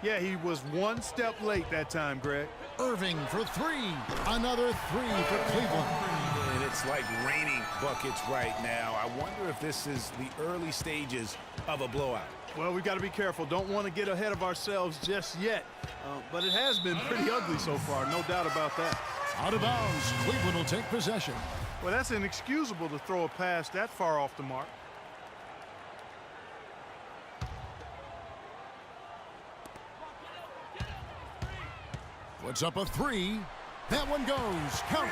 Yeah, he was one step late that time, Greg. Irving for three. Another three for Cleveland. And it's like raining buckets right now. I wonder if this is the early stages of a blowout. Well, we've got to be careful. Don't want to get ahead of ourselves just yet. But it has been pretty ugly so far, no doubt about that. Out of bounds. Cleveland will take possession. Well, that's inexcusable to throw a pass that far off the mark. Puts up a three. That one goes. Count.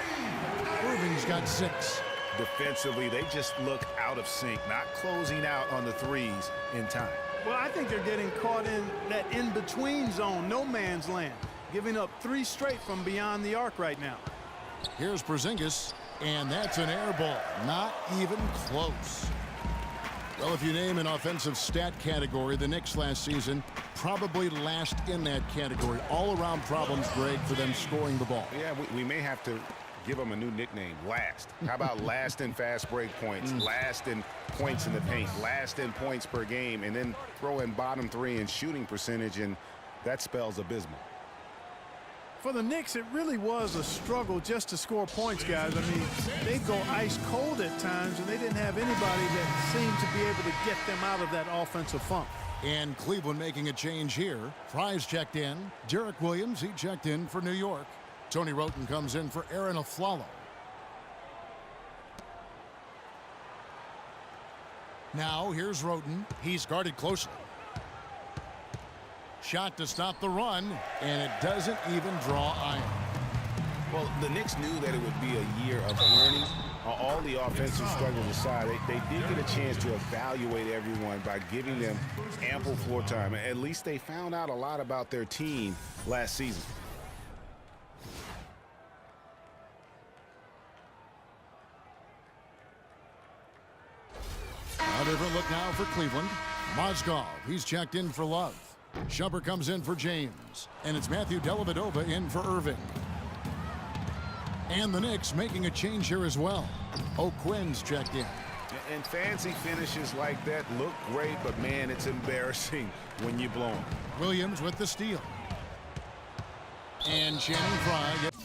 Irving's got 6. Defensively, they just look out of sync, not closing out on the threes in time. Well, I think they're getting caught in that in-between zone, no man's land, giving up 3 straight from beyond the arc right now. Here's Porzingis, and that's an air ball. Not even close. Well, if you name an offensive stat category, the Knicks last season probably last in that category. All-around problems, Greg, for them scoring the ball. Yeah, we may have to give them a new nickname, Last. How about last in fast break points, last in points in the paint, last in points per game, and then throw in bottom 3 in shooting percentage, and that spells abysmal. For the Knicks, it really was a struggle just to score points, guys. I mean, they go ice cold at times, and they didn't have anybody that seemed to be able to get them out of that offensive funk. And Cleveland making a change here. Fry's checked in. Derek Williams, he checked in for New York. Tony Wroten comes in for Aaron Aflalo. Now here's Wroten. He's guarded closely. Shot to stop the run, and it doesn't even draw iron. Well, the Knicks knew that it would be a year of learning. All the offensive struggles aside, they did get a chance to evaluate everyone by giving them ample floor time. At least they found out a lot about their team last season. A different look now for Cleveland. Mozgov, he's checked in for Love. Shumpert comes in for James. And it's Matthew Dellavedova in for Irving. And the Knicks making a change here as well. O'Quinn's checked in. And fancy finishes like that look great, but man, it's embarrassing when you blow them. Williams with the steal. And Channing Frye gets...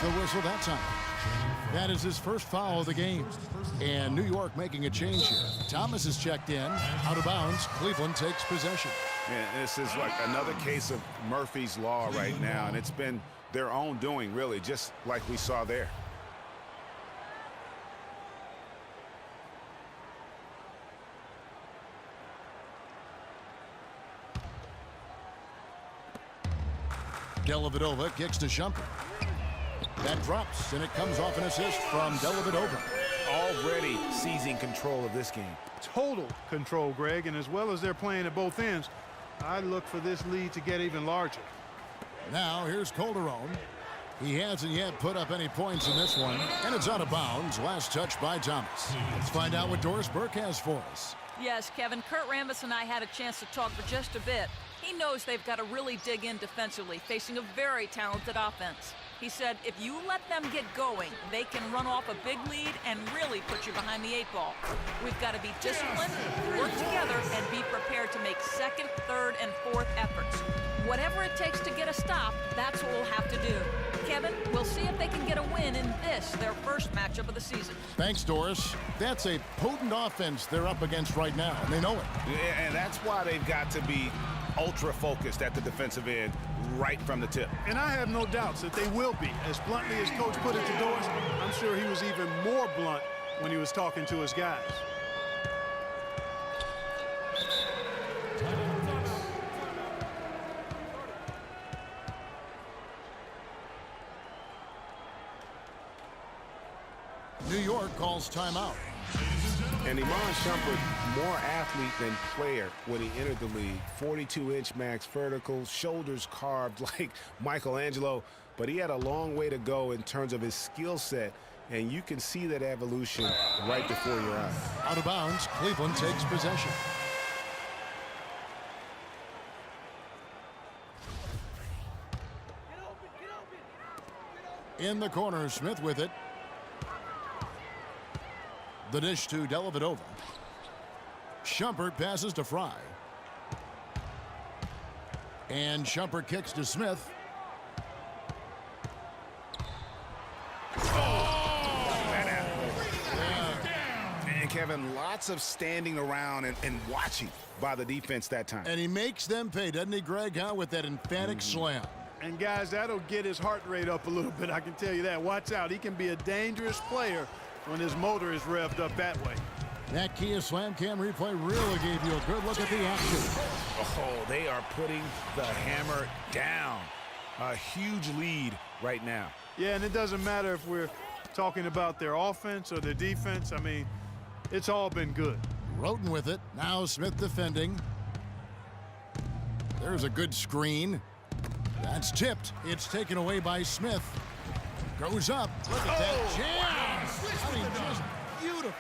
the whistle that time. That is his first foul of the game. And New York making a change here. Thomas is checked in. Out of bounds. Cleveland takes possession. Yeah, this is like another case of Murphy's Law right now, and it's been their own doing, really, just like we saw there. Dellavedova kicks to Shumpert. That drops, and it comes off an assist from Dellavedova. Already seizing control of this game. Total control, Greg, and as well as they're playing at both ends, I look for this lead to get even larger. Now here's Calderon. He hasn't yet put up any points in this one, and it's out of bounds. Last touch by Thomas. Let's find out what Doris Burke has for us. Yes, Kevin, Kurt Rambis and I had a chance to talk for just a bit. He knows they've got to really dig in defensively, facing a very talented offense. He said if you let them get going, they can run off a big lead and really put you behind the 8 ball. We've got to be disciplined, work together, and be prepared to make second, third, and fourth efforts. Whatever it takes to get a stop, that's what we'll have to do. Kevin, we'll see if they can get a win in this, their first matchup of the season. Thanks, Doris. That's a potent offense they're up against right now, and they know it. Yeah, and that's why they've got to be ultra focused at the defensive end right from the tip. And I have no doubts that they will be. As bluntly as Coach put it to Doris, I'm sure he was even more blunt when he was talking to his guys. New York calls timeout. And Iman Shumpert, more athlete than player when he entered the league. 42-inch max vertical, shoulders carved like Michelangelo, but he had a long way to go in terms of his skill set and you can see that evolution right before your eyes. Out of bounds, Cleveland takes possession. In the corner, Smith with it. The dish to Dellavedova. Shumpert passes to Fry. And Shumpert kicks to Smith. And Kevin, lots of standing around and watching by the defense that time. And he makes them pay, doesn't he, Greg, huh, with that emphatic slam. And, guys, that'll get his heart rate up a little bit, I can tell you that. Watch out. He can be a dangerous player when his motor is revved up that way. That Kia Slam Cam replay really gave you a good look at the action. Oh, they are putting the hammer down. A huge lead right now. Yeah, and it doesn't matter if we're talking about their offense or their defense. I mean, it's all been good. Roten with it. Now Smith defending. There's a good screen. That's tipped. It's taken away by Smith. Goes up. Look at that jam. I mean, just beautiful.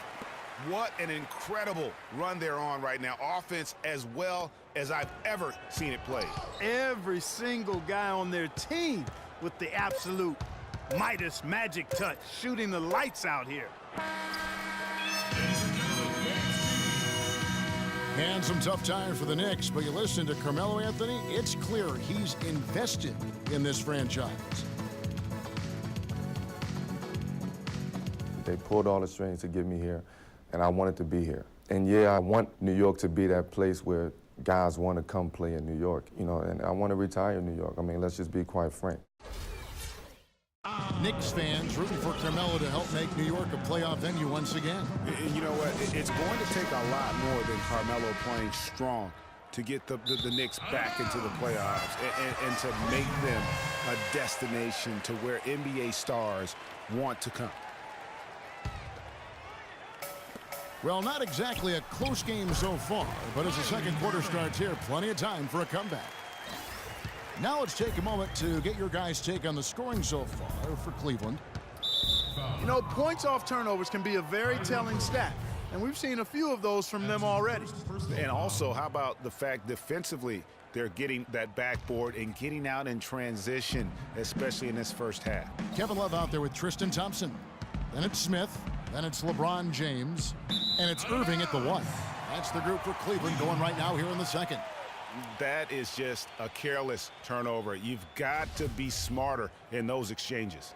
What an incredible run they're on right now. Offense as well as I've ever seen it played. Every single guy on their team with the absolute Midas magic touch, shooting the lights out here. And some tough times for the Knicks, but you listen to Carmelo Anthony, it's clear he's invested in this franchise. They pulled all the strings to get me here, and I wanted to be here. And yeah, I want New York to be that place where guys want to come play in New York, you know, and I want to retire in New York. I mean, let's just be quite frank. Knicks fans rooting for Carmelo to help make New York a playoff venue once again. And you know what? It's going to take a lot more than Carmelo playing strong to get the Knicks back into the playoffs and to make them a destination to where NBA stars want to come. Well, not exactly a close game so far, but as the second quarter starts here, plenty of time for a comeback. Now let's take a moment to get your guys' take on the scoring so far for Cleveland. You know, points off turnovers can be a very telling stat, and we've seen a few of those from them already. And also, how about the fact defensively they're getting that backboard and getting out in transition, especially in this first half. Kevin Love out there with Tristan Thompson. Then it's Smith. Then it's LeBron James. And it's Irving at the one. That's the group for Cleveland going right now here in the second. That is just a careless turnover. You've got to be smarter in those exchanges.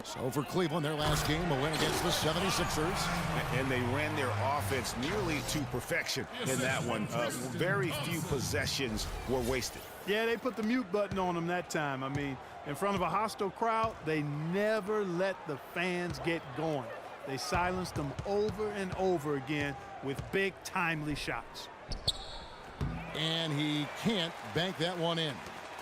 So for Cleveland, their last game, a win against the 76ers. And they ran their offense nearly to perfection in that one. Very few possessions were wasted. Yeah, they put the mute button on them that time. I mean, in front of a hostile crowd, they never let the fans get going. They silenced them over and over again with big, timely shots. And he can't bank that one in.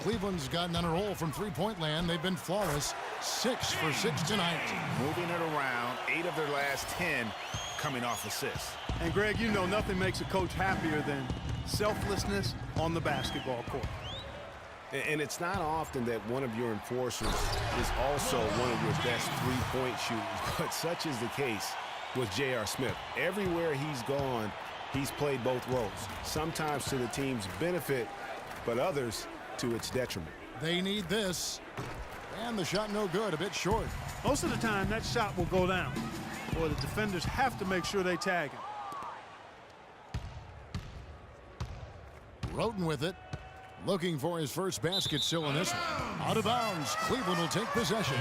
Cleveland's gotten on a roll from three-point land. They've been flawless. 6 for 6 tonight. Moving it around, 8 of their last 10 coming off assists. And, Greg, you know nothing makes a coach happier than selflessness on the basketball court. And it's not often that one of your enforcers is also one of your best three-point shooters, but such is the case with J.R. Smith. Everywhere he's gone, he's played both roles, sometimes to the team's benefit, but others to its detriment. They need this. And the shot no good, a bit short. Most of the time, that shot will go down. Boy, the defenders have to make sure they tag him. Roten with it. Looking for his first basket still in this one. Out of bounds. Cleveland will take possession.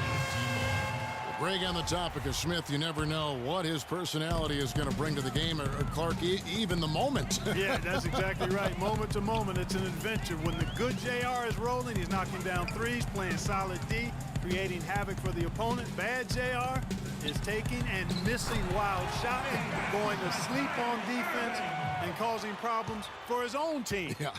Greg, on the topic of Smith, you never know what his personality is going to bring to the game, or Clark, even the moment. Yeah, that's exactly right. Moment to moment, it's an adventure. When the good JR is rolling, he's knocking down threes, playing solid D, creating havoc for the opponent. Bad JR is taking and missing wild shots, going to sleep on defense, and causing problems for his own team. Yeah.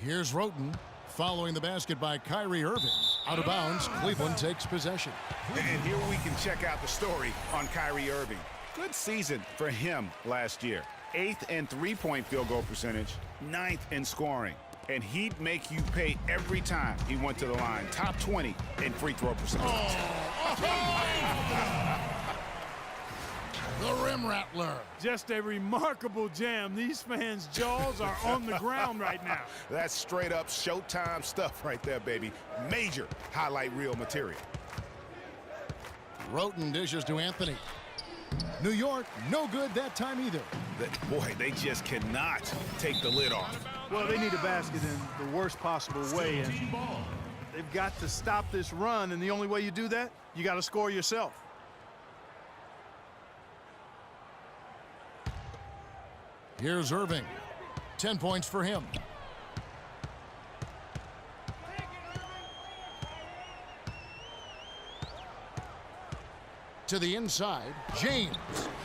Here's Roten following the basket by Kyrie Irving. Out of bounds, Cleveland takes possession. And here we can check out the story on Kyrie Irving. Good season for him last year. 8th in three-point field goal percentage, 9th in scoring. and he'd make you pay every time he went to the line. Top 20 in free throw percentage. The rim rattler. Just a remarkable jam. These fans' jaws are on the ground right now. That's straight up Showtime stuff right there, baby. Major highlight reel material. Roten dishes to Anthony. New York, no good that time either. Boy, they just cannot take the lid off. Well, they need a basket in the worst possible way, and they've got to stop this run, and the only way you do that, you got to score yourself. Here's Irving. 10 points for him. To the inside, James.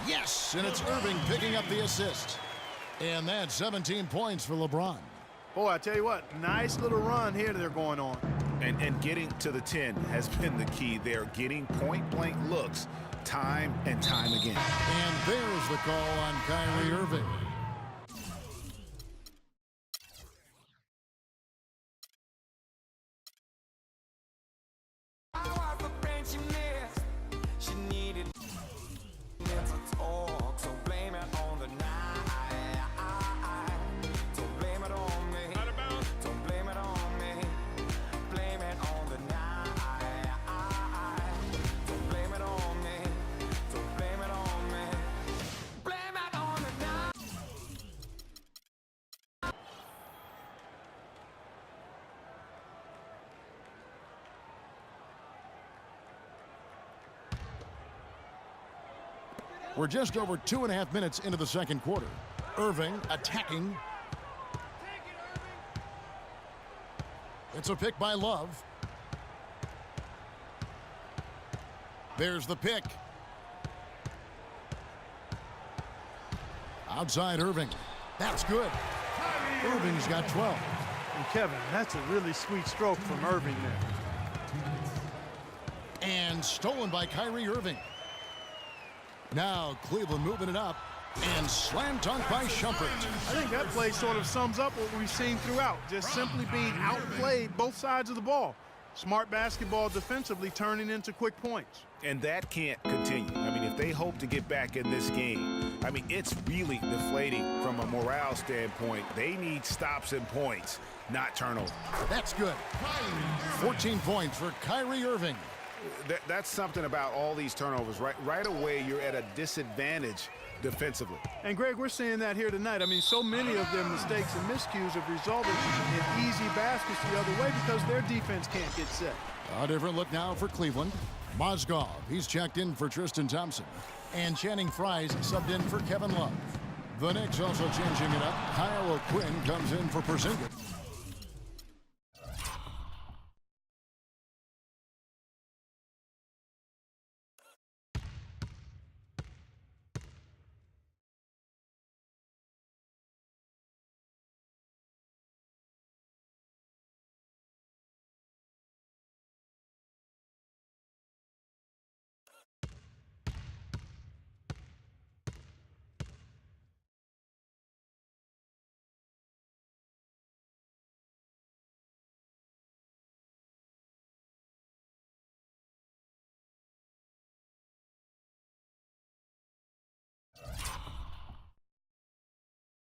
Yes, and it's Irving picking up the assist. And that's 17 points for LeBron. Boy, I tell you what, nice little run here they're going on. And getting to the 10 has been the key. They're getting point-blank looks time and time again. And there's the call on Kyrie Irving. We're just over 2.5 minutes into the second quarter. Irving attacking. It's a pick by Love. There's the pick. Outside Irving. That's good. Irving's got 12. And Kevin, that's a really sweet stroke from Irving there. And stolen by Kyrie Irving. Now Cleveland moving it up, and slam dunk by Shumpert. I think that play sort of sums up what we've seen throughout, just simply being outplayed both sides of the ball. Smart basketball defensively turning into quick points. And that can't continue. I mean, if they hope to get back in this game, I mean, it's really deflating from a morale standpoint. They need stops and points, not turnovers. That's good. 14 points for Kyrie Irving. That's something about all these turnovers. Right away, you're at a disadvantage defensively. And, Greg, we're seeing that here tonight. I mean, so many of their mistakes and miscues have resulted in easy baskets the other way because their defense can't get set. A different look now for Cleveland. Mozgov, he's checked in for Tristan Thompson. And Channing Frye's subbed in for Kevin Love. The Knicks also changing it up. Kyle O'Quinn comes in for Porzingis.